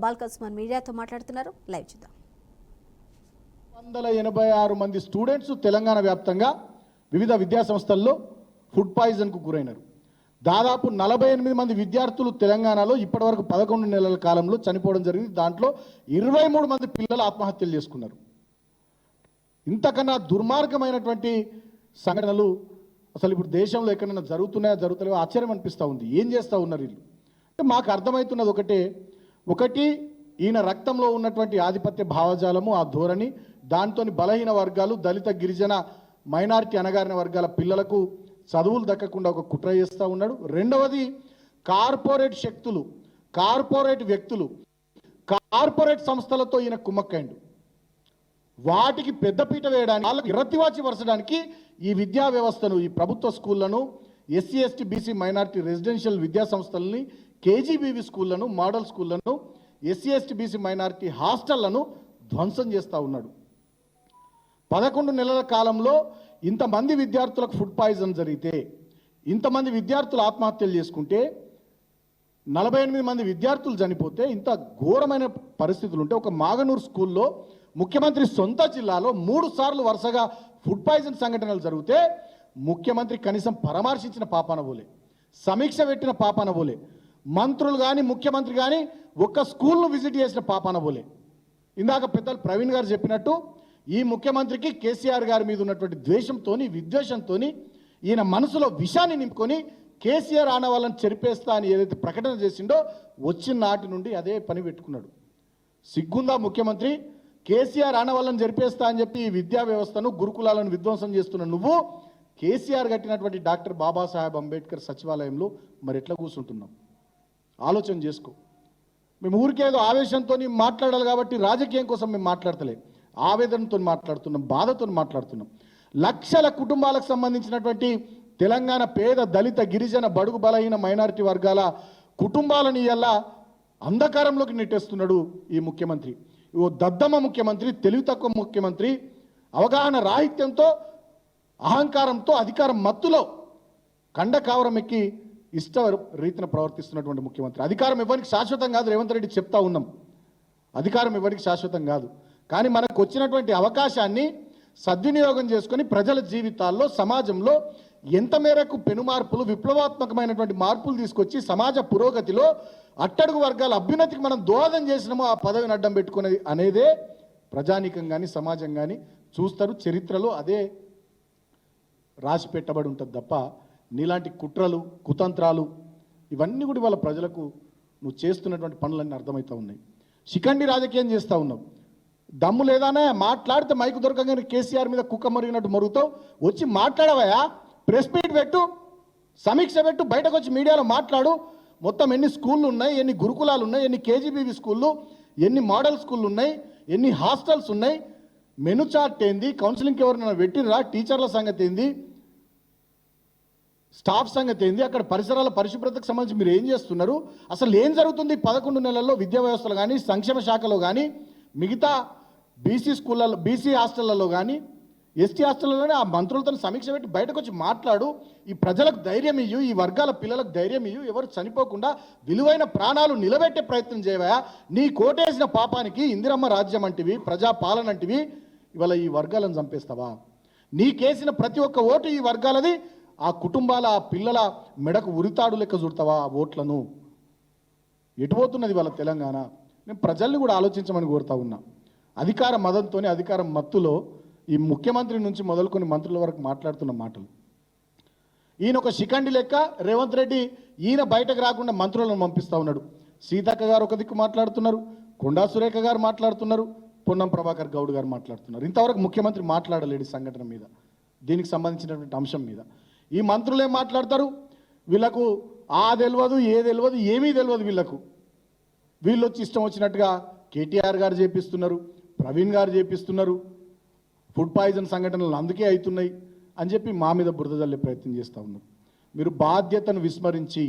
బాల్కస్మన్ మీడియాతో మాట్లాడుతున్నారు. లైవ్ చూద్దాం. 186 మంది స్టూడెంట్స్ తెలంగాణ వ్యాప్తంగా వివిధ విద్యా సంస్థల్లో ఫుడ్ పాయిజన్కు గురైనారు. దాదాపు 48 మంది విద్యార్థులు తెలంగాణలో ఇప్పటివరకు 11 నెలల కాలంలో చనిపోవడం జరిగింది. దాంట్లో 23 మంది పిల్లలు ఆత్మహత్యలు చేసుకున్నారు. ఇంతకన్నా దుర్మార్గమైనటువంటి సంఘటనలు అసలు ఇప్పుడు దేశంలో ఎక్కడైనా జరుగుతలేవో ఆశ్చర్యం అనిపిస్తూ ఉంది. ఏం చేస్తూ ఉన్నారు వీళ్ళు అంటే మాకు అర్థమవుతున్నది ఒకటి ఈయన రక్తంలో ఉన్నటువంటి ఆధిపత్య భావజాలము, ఆ ధోరణి, దాంతో బలహీన వర్గాలు, దళిత గిరిజన మైనారిటీ అణగారిన వర్గాల పిల్లలకు చదువులు దక్కకుండా ఒక కుట్ర చేస్తూ ఉన్నాడు. రెండవది కార్పొరేట్ శక్తులు, కార్పొరేట్ వ్యక్తులు, కార్పొరేట్ సంస్థలతో ఈయన కుమ్మక్కైండు. వాటికి పెద్దపీట వేయడానికి, వాళ్ళకి ఇరతివాచి వరచడానికి ఈ విద్యా వ్యవస్థను, ఈ ప్రభుత్వ స్కూళ్లను, SC ST BC minority residential విద్యా సంస్థలని, కేజీబీవీ స్కూళ్లను, మోడల్ స్కూళ్లను, ఎస్సీ ఎస్టీ బీసీ మైనారిటీ హాస్టళ్లను ధ్వంసం చేస్తూ ఉన్నాడు. 11 నెలల కాలంలో ఇంతమంది విద్యార్థులకు ఫుడ్ పాయిజన్ జరిగితే, ఇంతమంది విద్యార్థులు ఆత్మహత్యలు చేసుకుంటే, 48 మంది విద్యార్థులు చనిపోతే, ఇంత ఘోరమైన పరిస్థితులు ఉంటే, ఒక మాగనూరు స్కూల్లో ముఖ్యమంత్రి సొంత జిల్లాలో 3 సార్లు వరుసగా ఫుడ్ పాయిజన్ సంఘటనలు జరిగితే ముఖ్యమంత్రి కనీసం పరామర్శించిన పాపాన పోలే, సమీక్ష పెట్టిన పాపాన పోలే, మంత్రులు కానీ ముఖ్యమంత్రి కానీ ఒక్క స్కూల్ను విజిట్ చేసిన పాపాన పోలే. ఇందాక పెద్దలు ప్రవీణ్ గారు చెప్పినట్టు ఈ ముఖ్యమంత్రికి కేసీఆర్ గారి మీద ఉన్నటువంటి ద్వేషంతో, విద్వేషంతో ఈయన మనసులో విషాన్ని నింపుకొని కేసీఆర్ ఆనవాళ్ళని చెరిపేస్తా అని ఏదైతే ప్రకటన చేసిండో వచ్చిన నాటి నుండి అదే పని పెట్టుకున్నాడు. సిగ్గుందా ముఖ్యమంత్రి? కేసీఆర్ ఆనవాళ్ళని జరిపేస్తా అని చెప్పి ఈ విద్యా వ్యవస్థను, గురుకులాలను విధ్వంసం చేస్తున్న నువ్వు కేసీఆర్ కట్టినటువంటి డాక్టర్ బాబాసాహెబ్ అంబేద్కర్ సచివాలయంలో మరి ఎట్లా కూర్చుంటున్నాం? ఆలోచన చేసుకో. మేము ఊరికేదో ఆవేశంతో మాట్లాడాలి కాబట్టి రాజకీయం కోసం మేము మాట్లాడతలే, ఆవేదనతో మాట్లాడుతున్నాం, బాధతో మాట్లాడుతున్నాం. లక్షల కుటుంబాలకు సంబంధించినటువంటి తెలంగాణ పేద, దళిత, గిరిజన, బడుగు బలహీన మైనారిటీ వర్గాల కుటుంబాలను ఇలా అంధకారంలోకి నెట్టేస్తున్నాడు ఈ ముఖ్యమంత్రి. ఓ దద్దమ్మ ముఖ్యమంత్రి, తెలివి తక్కువ ముఖ్యమంత్రి, అవగాహన రాహిత్యంతో, అహంకారంతో, అధికారం మత్తులో కండకావరం ఎక్కి ఇష్ట రీతిన ప్రవర్తిస్తున్నటువంటి ముఖ్యమంత్రి. అధికారం ఎవరికి శాశ్వతం కాదు, రేవంత్ రెడ్డి చెప్తా ఉన్నాం. అధికారం ఎవరికి శాశ్వతం కాదు, కానీ మనకు వచ్చినటువంటి అవకాశాన్ని సద్వినియోగం చేసుకొని ప్రజల జీవితాల్లో, సమాజంలో ఎంత మేరకు పెనుమార్పులు, విప్లవాత్మకమైనటువంటి మార్పులు తీసుకొచ్చి సమాజ పురోగతిలో అట్టడుగు వర్గాల అభ్యున్నతికి మనం దోహదం చేసినామో ఆ పదవిని అడ్డం పెట్టుకునేది అనేదే ప్రజానీకం కానీ సమాజం కానీ చూస్తారు. చరిత్రలో అదే రాసి పెట్టబడి ఉంటుంది తప్ప నీలాంటి కుట్రలు, కుతంత్రాలు ఇవన్నీ కూడా వాళ్ళ ప్రజలకు నువ్వు చేస్తున్నటువంటి పనులన్నీ అర్థమవుతూ ఉన్నాయి. శిఖండి రాజకీయం చేస్తూ ఉన్నావు. దమ్ము లేదానే? మాట్లాడితే మైకు దొరకగానే కేసీఆర్ మీద కుక్క మరిగినట్టు మరుగుతావు. వచ్చి మాట్లాడవయా, ప్రెస్ మీట్ పెట్టు, సమీక్ష పెట్టు, బయటకు వచ్చి మీడియాలో మాట్లాడు. మొత్తం ఎన్ని స్కూళ్ళు ఉన్నాయి, ఎన్ని గురుకులాలు ఉన్నాయి, ఎన్ని కేజీబీవీ స్కూళ్ళు, ఎన్ని మోడల్ స్కూళ్ళు ఉన్నాయి, ఎన్ని హాస్టల్స్ ఉన్నాయి, మెను చార్ట్ ఏంది, కౌన్సిలింగ్కి ఎవరైనా పెట్టినరా, టీచర్ల సంగతి ఏంది, స్టాఫ్ సంగతి ఏంది, అక్కడ పరిసరాల పరిశుభ్రతకు సంబంధించి మీరు ఏం చేస్తున్నారు, అసలు ఏం జరుగుతుంది 11 నెలల్లో విద్యా వ్యవస్థలో కానీ, సంక్షేమ శాఖలో కానీ, మిగతా బీసీ స్కూళ్ళలో, బీసీ హాస్టళ్లలో కానీ, ఎస్టీ హాస్టళ్లలోనే ఆ మంత్రులతో సమీక్ష పెట్టి బయటకు వచ్చి మాట్లాడు. ఈ ప్రజలకు ధైర్యం ఇయ్యు, ఈ వర్గాల పిల్లలకు ధైర్యం ఇయ్యు, ఎవరు చనిపోకుండా విలువైన ప్రాణాలు నిలబెట్టే ప్రయత్నం చేయవా. నీ కోటేసిన పాపానికి ఇందిరమ్మ రాజ్యం అంటివి, ప్రజాపాలన అంటివి, ఇవాళ ఈ వర్గాలను చంపేస్తావా? నీకేసిన ప్రతి ఒక్క ఓటు ఈ వర్గాలది, ఆ కుటుంబాల, ఆ పిల్లల మెడకు ఉరితాడు లెక్క చుడతావా ఆ ఓట్లను? ఎటుపోతున్నది వాళ్ళ తెలంగాణ? నేను ప్రజల్ని కూడా ఆలోచించమని కోరుతా ఉన్నా. అధికార మదంతోనే, అధికారం మత్తులో ఈ ముఖ్యమంత్రి నుంచి మొదలుకొని మంత్రుల వరకు మాట్లాడుతున్న మాటలు. ఈయన ఒక శిఖండి లెక్క, రేవంత్ రెడ్డి ఈయన బయటకు రాకుండా మంత్రులను పంపిస్తూ ఉన్నాడు. సీతక్క గారు ఒక దిక్కు మాట్లాడుతున్నారు, కొండా సురేఖ గారు మాట్లాడుతున్నారు, పొన్నం ప్రభాకర్ గౌడ్ గారు మాట్లాడుతున్నారు. ఇంతవరకు ముఖ్యమంత్రి మాట్లాడలేడు సంఘటన మీద, దీనికి సంబంధించినటువంటి అంశం మీద. ఈ మంత్రులు ఏం మాట్లాడతారు? వీళ్ళకు ఆ తెలియదు, ఏ తెలియదు, ఏమీ తెలియదు వీళ్ళకు. వీళ్ళు వచ్చి ఇష్టం వచ్చినట్టుగా కేటీఆర్ గారు చేపిస్తున్నారు, ప్రవీణ్ గారు చేపిస్తున్నారు, ఫుడ్ పాయిజన్ సంఘటనలు అందుకే అవుతున్నాయి అని చెప్పి మా మీద బురద జల్లే ప్రయత్నం చేస్తూ ఉన్నారు. మీరు బాధ్యతను విస్మరించి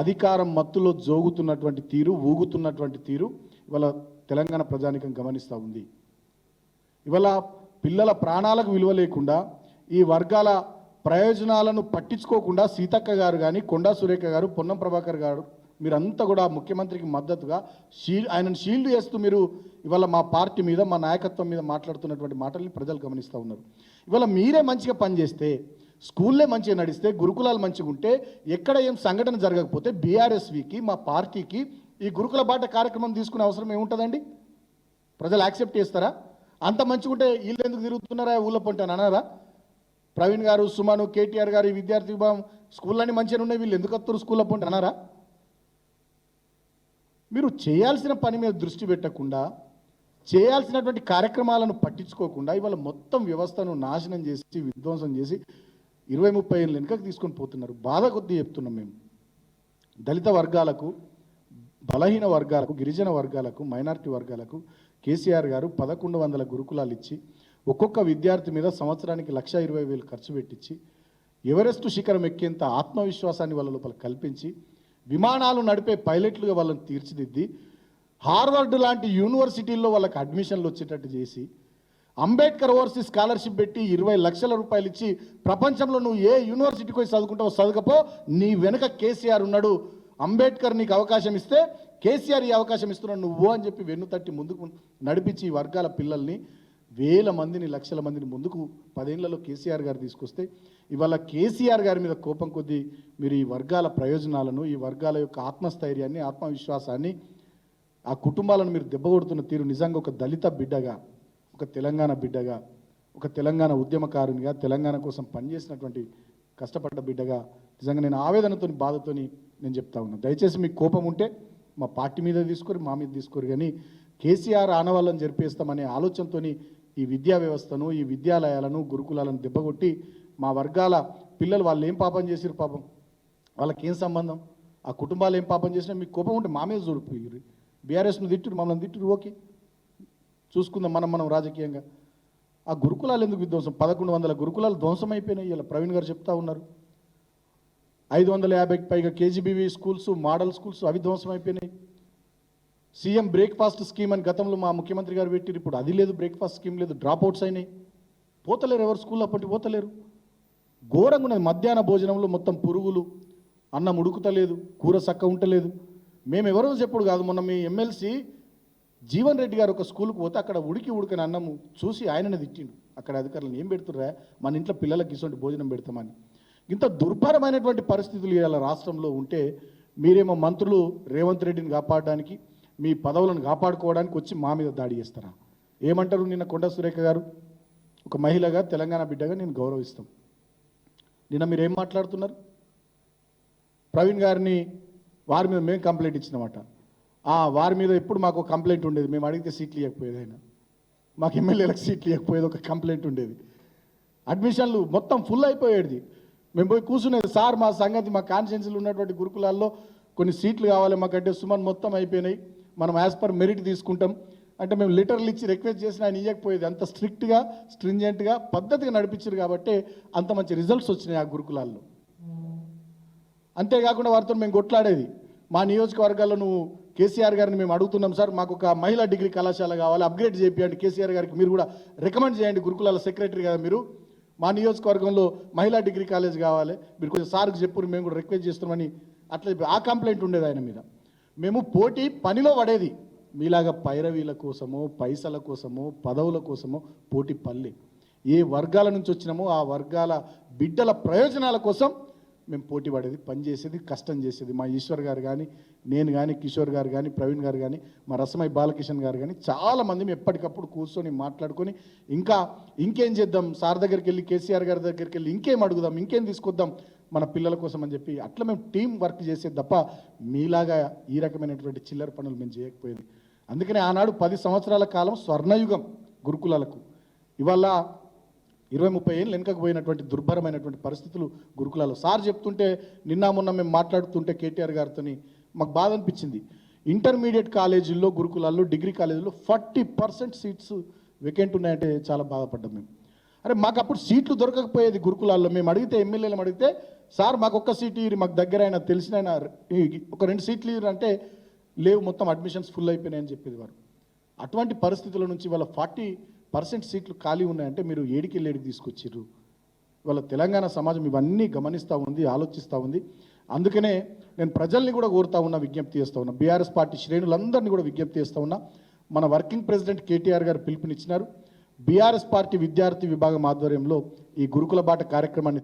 అధికారం మత్తులో జోగుతున్నటువంటి తీరు, ఊగుతున్నటువంటి తీరు ఇవాళ తెలంగాణ ప్రజానికం గమనిస్తూ ఉంది. ఇవాళ పిల్లల ప్రాణాలకు విలువ లేకుండా, ఈ వర్గాల ప్రయోజనాలను పట్టించుకోకుండా సీతక్క గారు కానీ, కొండా సురేఖ గారు, పొన్నం ప్రభాకర్ గారు మీరంతా కూడా ముఖ్యమంత్రికి మద్దతుగా ఆయనను షీల్డ్ చేస్తూ మీరు ఇవాళ మా పార్టీ మీద మా నాయకత్వం మీద మాట్లాడుతున్నటువంటి మాటల్ని ప్రజలు గమనిస్తూ ఉన్నారు. ఇవాళ మీరే మంచిగా పనిచేస్తే, స్కూల్లే మంచిగా నడిస్తే, గురుకులాలు మంచిగా ఉంటే, ఎక్కడ ఏం సంఘటన జరగకపోతే బీఆర్ఎస్వికి మా పార్టీకి ఈ గురుకుల బాట కార్యక్రమం తీసుకునే అవసరం ఏముంటుందండి? ప్రజలు యాక్సెప్ట్ చేస్తారా? అంత మంచిగా ఉంటే వీళ్ళు ఎందుకు తిరుగుతున్నారా ఊళ్ళో పొంటాను అన్నారా? ప్రవీణ్ గారు, సుమను, కేటీఆర్ గారు, ఈ విద్యార్థి విభాగం స్కూళ్ళన్నీ మంచిగా ఉన్నాయి, వీళ్ళు ఎందుకు వస్తారు స్కూల్లో పొంటారు అన్నారా? మీరు చేయాల్సిన పని మీద దృష్టి పెట్టకుండా, చేయాల్సినటువంటి కార్యక్రమాలను పట్టించుకోకుండా ఇవాళ మొత్తం వ్యవస్థను నాశనం చేసి, విధ్వంసం చేసి 20-30 ఏళ్ళు వెనుకకు తీసుకొని పోతున్నారు. బాధ కొద్దీ చెప్తున్నాం మేము. దళిత వర్గాలకు, బలహీన వర్గాలకు, గిరిజన వర్గాలకు, మైనారిటీ వర్గాలకు కేసీఆర్ గారు 1100 గురుకులాలు ఇచ్చి, ఒక్కొక్క విద్యార్థి మీద సంవత్సరానికి 1,20,000 ఖర్చు పెట్టించి, ఎవరెస్ట్ శిఖరం ఎక్కేంత ఆత్మవిశ్వాసాన్ని వాళ్ళ లోపల కల్పించి, విమానాలు నడిపే పైలట్లుగా వాళ్ళని తీర్చిదిద్ది, హార్వర్డ్ లాంటి యూనివర్సిటీల్లో వాళ్ళకి అడ్మిషన్లు వచ్చేటట్టు చేసి, అంబేద్కర్ ఓవర్సీస్ స్కాలర్షిప్ పెట్టి 20 లక్షల రూపాయలు ఇచ్చి, ప్రపంచంలో నువ్వు ఏ యూనివర్సిటీకి పోయి చదువుకుంటావో చదువుకపో, నీ వెనక కేసీఆర్ ఉన్నాడు, అంబేద్కర్ నీకు అవకాశం ఇస్తే కేసీఆర్ ఈ అవకాశం ఇస్తున్నాడు నువ్వు అని చెప్పి వెన్ను తట్టి ముందుకు నడిపించి, ఈ వర్గాల పిల్లల్ని వేల మందిని, లక్షల మందిని ముందుకు 10 ఏళ్లలో కేసీఆర్ గారు తీసుకొస్తే, ఇవాళ కేసీఆర్ గారి మీద కోపం కొద్దీ మీరు ఈ వర్గాల ప్రయోజనాలను, ఈ వర్గాల యొక్క ఆత్మస్థైర్యాన్ని, ఆత్మవిశ్వాసాన్ని, ఆ కుటుంబాలను మీరు దెబ్బకొడుతున్న తీరు నిజంగా ఒక దళిత బిడ్డగా, ఒక తెలంగాణ బిడ్డగా, ఒక తెలంగాణ ఉద్యమకారునిగా, తెలంగాణ కోసం పనిచేసినటువంటి కష్టపడ్డ బిడ్డగా నిజంగా నేను ఆవేదనతోని, బాధతోని నేను చెప్తా ఉన్నాను. దయచేసి మీకు కోపం ఉంటే మా పార్టీ మీద తీసుకోరు, మా మీద తీసుకోరు, కానీ కేసీఆర్ ఆనవాళ్ళని జరిపేస్తామనే ఆలోచనతోని ఈ విద్యా వ్యవస్థను, ఈ విద్యాలయాలను, గురుకులాలను దెబ్బకొట్టి మా వర్గాల పిల్లలు వాళ్ళు ఏం పాపం చేసిరు, పాపం వాళ్ళకి ఏం సంబంధం, ఆ కుటుంబాలు ఏం పాపం చేసినా మీకు కోపం ఉంటే మా మీద చూడిపోయి బీఆర్ఎస్ను తిట్టురు, మమ్మల్ని తిట్టురు, ఓకే చూసుకుందాం మనం రాజకీయంగా. ఆ గురుకులాలు ఎందుకు విధ్వంసం? 1100 గురుకులాలు ధ్వంసం అయిపోయినాయి. ఇలా ప్రవీణ్ గారు చెప్తా ఉన్నారు. 550కి పైగా కేజీబీవీ స్కూల్స్, మోడల్ స్కూల్స్ అవి ధ్వంసం అయిపోయినాయి. సీఎం బ్రేక్ఫాస్ట్ స్కీమ్ అని గతంలో మా ముఖ్యమంత్రి గారు పెట్టిరు, ఇప్పుడు అది లేదు, బ్రేక్ఫాస్ట్ స్కీమ్ లేదు, డ్రాప్ అవుట్స్ అయినాయి, పోతలేరు, ఎవరు స్కూల్లో అప్పటి పోతలేరు. ఘోరంగా ఉన్నది. మధ్యాహ్న భోజనంలో మొత్తం పురుగులు, అన్నం ఉడుకుతలేదు, కూర చక్క ఉంటలేదు. మేము ఎవరో చెప్పుడు కాదు, మొన్న మీ ఎమ్మెల్సీ జీవన్ రెడ్డి గారు ఒక స్కూల్కి పోతే అక్కడ ఉడకని అన్నము చూసి ఆయననే తిట్టిండు. అక్కడ అధికారులను ఏం పెడుతుర్రా, మన ఇంట్లో పిల్లలకి ఇటువంటి భోజనం పెడతామని. ఇంత దుర్భరమైనటువంటి పరిస్థితులు ఇలా రాష్ట్రంలో ఉంటే మీరేమో మంత్రులు రేవంత్ రెడ్డిని కాపాడడానికి, మీ పదవులను కాపాడుకోవడానికి వచ్చి మా మీద దాడి చేస్తారా? ఏమంటారు? నిన్న కొండ సురేఖ గారు ఒక మహిళగా, తెలంగాణ బిడ్డగా నేను గౌరవిస్తాం. నిన్న మీరు ఏం మాట్లాడుతున్నారు? ప్రవీణ్ గారిని వారి మీద మేము కంప్లైంట్ ఇచ్చినమాట. వారి మీద ఎప్పుడు మాకు కంప్లైంట్ ఉండేది, మేము అడిగితే సీట్లు ఇవ్వకపోయేది, ఆయన మాకు ఎమ్మెల్యేలకు సీట్లు ఇవ్వకపోయేది, ఒక కంప్లైంట్ ఉండేది. అడ్మిషన్లు మొత్తం ఫుల్ అయిపోయేది. మేము పోయి కూర్చునేది, సార్ మా సంగతి, మా కాన్స్టిట్యున్సీలో ఉన్నటువంటి గురుకులాల్లో కొన్ని సీట్లు కావాలి మాకంటే, సుమన్ మొత్తం అయిపోయినాయి, మనం యాజ్ పర్ మెరిట్ తీసుకుంటాం అంటే మేము లెటర్లు ఇచ్చి రిక్వెస్ట్ చేసిన ఆయన ఇవ్వకపోయేది. అంత స్ట్రిక్ట్గా, స్ట్రింజెంట్గా, పద్ధతిగా నడిపించారు కాబట్టి అంత మంచి రిజల్ట్స్ వచ్చినాయి ఆ గురుకులాల్లో. అంతేకాకుండా వారితో మేము కొట్లాడేది, మా నియోజకవర్గాల్లో నువ్వు కేసీఆర్ గారిని మేము అడుగుతున్నాం సార్, మాకు ఒక మహిళా డిగ్రీ కళాశాల కావాలి, అప్గ్రేడ్ చేయండి కేసీఆర్ గారికి, మీరు కూడా రికమెండ్ చేయండి, గురుకులాల సెక్రటరీ కదా మీరు, మా నియోజకవర్గంలో మహిళా డిగ్రీ కాలేజ్ కావాలి, మీరు కొంచెం సార్కి చెప్పు, మేము కూడా రిక్వెస్ట్ చేస్తున్నామని అట్లా ఆ కంప్లైంట్ ఉండేది ఆయన మీద. మేము పోటీ పనిలో పడేది, మీలాగా పైరవీల కోసమో, పైసల కోసమో, పదవుల కోసమో పోటీ పల్లె. ఏ వర్గాల నుంచి వచ్చినామో ఆ వర్గాల బిడ్డల ప్రయోజనాల కోసం మేము పోటీ పడేది, పనిచేసేది, కష్టం చేసేది. మా ఈశ్వర్ గారు కానీ, నేను కానీ, కిషోర్ గారు కానీ, ప్రవీణ్ గారు కానీ, మా రసమై బాలకిషన్ గారు కానీ చాలామంది మేము ఎప్పటికప్పుడు కూర్చొని మాట్లాడుకొని ఇంకేం చేద్దాం, సార్ దగ్గరికి వెళ్ళి, కేసీఆర్ గారి దగ్గరికి వెళ్ళి ఇంకేం అడుగుదాం, ఇంకేం తీసుకొద్దాం మన పిల్లల కోసం అని చెప్పి అట్లా మేము టీం వర్క్ చేసేది తప్ప మీలాగా ఈ రకమైనటువంటి చిల్లర పనులు మేము చేయకపోయేది. అందుకనే ఆనాడు 10 సంవత్సరాల కాలం స్వర్ణయుగం గురుకులాలకు. ఇవాళ 20-30 ఏళ్ళు వెనుకకు పోయినటువంటి దుర్భరమైనటువంటి పరిస్థితులు గురుకులాలు. సార్ చెప్తుంటే నిన్న మొన్న మేము మాట్లాడుతుంటే కేటీఆర్ గారితో మాకు బాధ అనిపించింది. ఇంటర్మీడియట్ కాలేజీల్లో, గురుకులాల్లో, డిగ్రీ కాలేజీల్లో 40% సీట్స్ వేకెంట్ ఉన్నాయంటే చాలా బాధపడ్డాం మేము. అరే మాకు అప్పుడు సీట్లు దొరకకపోయేది గురుకులాల్లో. మేము అడిగితే, ఎమ్మెల్యేలు అడిగితే, సార్ మాకు ఒక్క సీటు ఇరు, మాకు దగ్గర అయినా తెలిసిన ఆయన ఒక 2 సీట్లు ఇరు అంటే లేవు, మొత్తం అడ్మిషన్స్ ఫుల్ అయిపోయినాయని చెప్పేది వారు. అటువంటి పరిస్థితుల నుంచి వాళ్ళ 40% సీట్లు ఖాళీ ఉన్నాయంటే మీరు ఏడికి తీసుకొచ్చిర్రు. ఇవాళ తెలంగాణ సమాజం ఇవన్నీ గమనిస్తూ ఉంది, ఆలోచిస్తూ ఉంది. అందుకనే నేను ప్రజల్ని కూడా కోరుతా ఉన్నా, విజ్ఞప్తి చేస్తూ ఉన్నా, బీఆర్ఎస్ పార్టీ శ్రేణులందరినీ కూడా విజ్ఞప్తి చేస్తూ ఉన్నా. మన వర్కింగ్ ప్రెసిడెంట్ కేటీఆర్ గారు పిలుపునిచ్చినారు. బీఆర్ఎస్ పార్టీ విద్యార్థి విభాగం ఆధ్వర్యంలో ఈ గురుకుల బాట కార్యక్రమాన్ని